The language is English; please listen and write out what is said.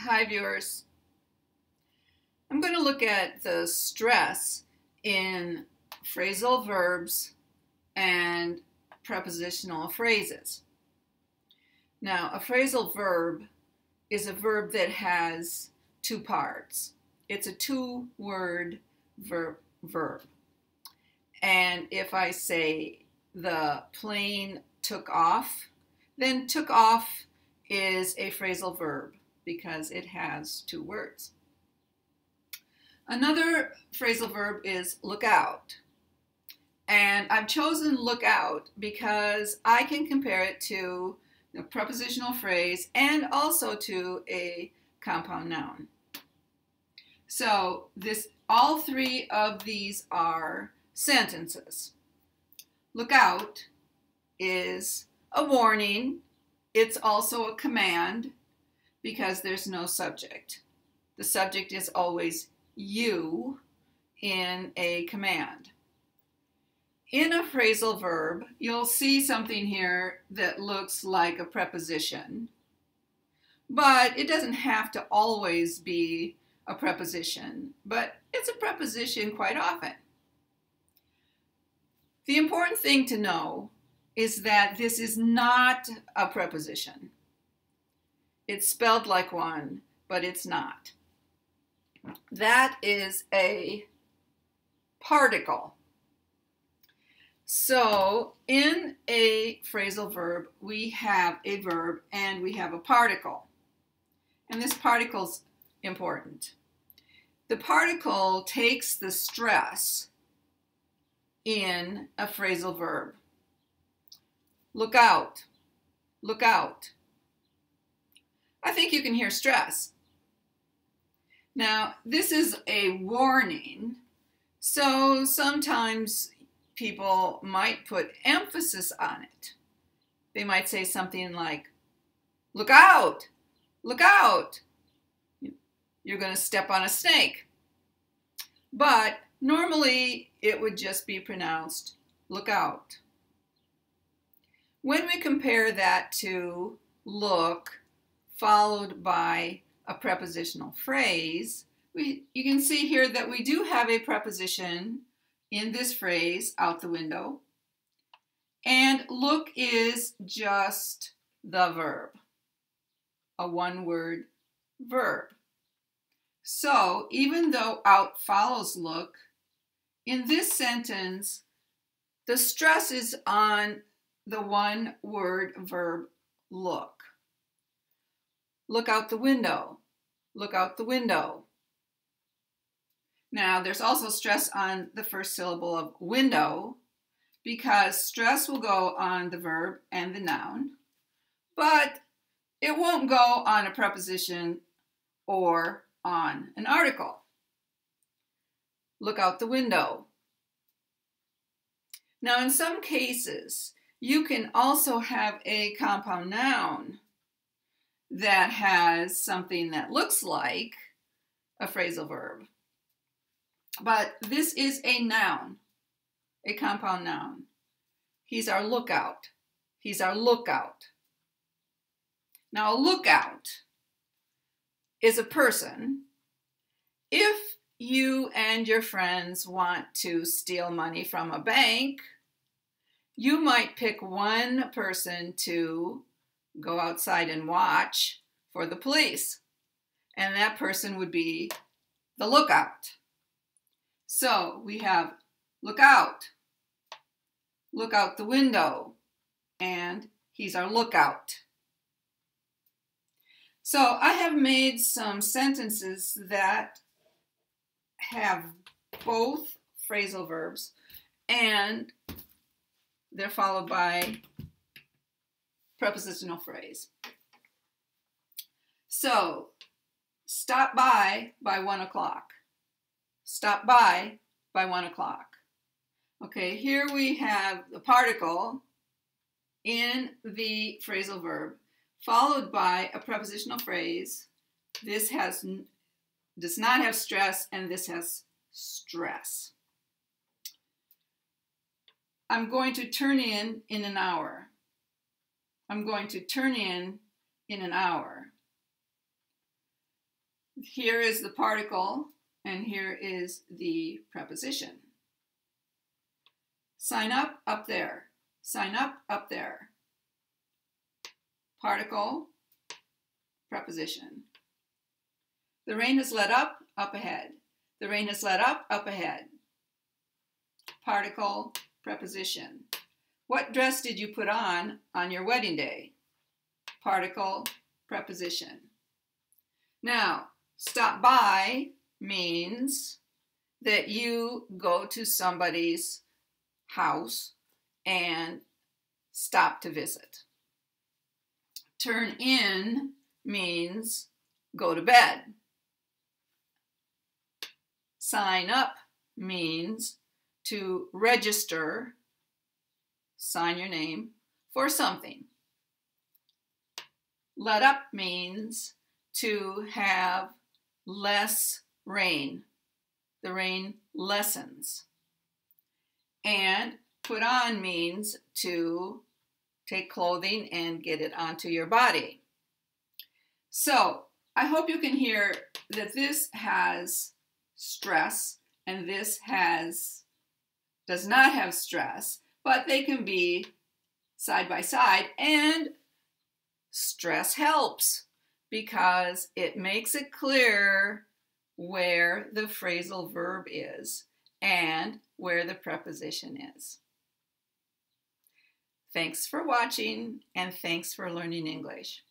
Hi viewers. I'm going to look at the stress in phrasal verbs and prepositional phrases. Now, a phrasal verb is a verb that has two parts. It's a two-word verb. And if I say the plane took off, then took off is a phrasal verb because it has two words. Another phrasal verb is look out. And I've chosen look out because I can compare it to a prepositional phrase and also to a compound noun. So all three of these are sentences. Look out is a warning. It's also a command because there's no subject. The subject is always you in a command. In a phrasal verb, you'll see something here that looks like a preposition, but it doesn't have to always be a preposition, but it's a preposition quite often. The important thing to know is that this is not a preposition. It's spelled like one, but it's not. That is a particle. So in a phrasal verb, we have a verb and we have a particle. And this particle's important. The particle takes the stress in a phrasal verb. Look out. Look out. I think you can hear stress. Now, this is a warning, so sometimes people might put emphasis on it. They might say something like, look out, look out. You're going to step on a snake. But normally it would just be pronounced, look out. When we compare that to look followed by a prepositional phrase, you can see here that we do have a preposition in this phrase, out the window, and look is just the verb, a one-word verb. So even though out follows look, in this sentence, the stress is on the one-word verb look. Look out the window. Look out the window. Now, there's also stress on the first syllable of window because stress will go on the verb and the noun, but it won't go on a preposition or on an article. Look out the window. Now, in some cases, you can also have a compound noun that has something that looks like a phrasal verb. But this is a noun, a compound noun. He's our lookout. He's our lookout. Now, a lookout is a person. If you and your friends want to steal money from a bank, you might pick one person to go outside and watch for the police. And that person would be the lookout. So we have look out the window, and he's our lookout. So I have made some sentences that have both phrasal verbs and they're followed by prepositional phrase. So, stop by 1 o'clock. Stop by 1 o'clock. Okay, here we have the particle in the phrasal verb followed by a prepositional phrase. This does not have stress and this has stress. I'm going to turn in an hour. I'm going to turn in an hour. Here is the particle, and here is the preposition. Sign up, up there. Sign up, up there. Particle, preposition. The rain has let up ahead. The rain has let up ahead. Particle, preposition. What dress did you put on your wedding day? Particle, preposition. Now, stop by means that you go to somebody's house and stop to visit. Turn in means go to bed. Sign up means to register, sign your name, for something. Let up means to have less rain. The rain lessens. And put on means to take clothing and get it onto your body. So I hope you can hear that this has stress and this does not have stress, but they can be side by side, and stress helps because it makes it clear where the phrasal verb is and where the preposition is. Thanks for watching, and thanks for learning English.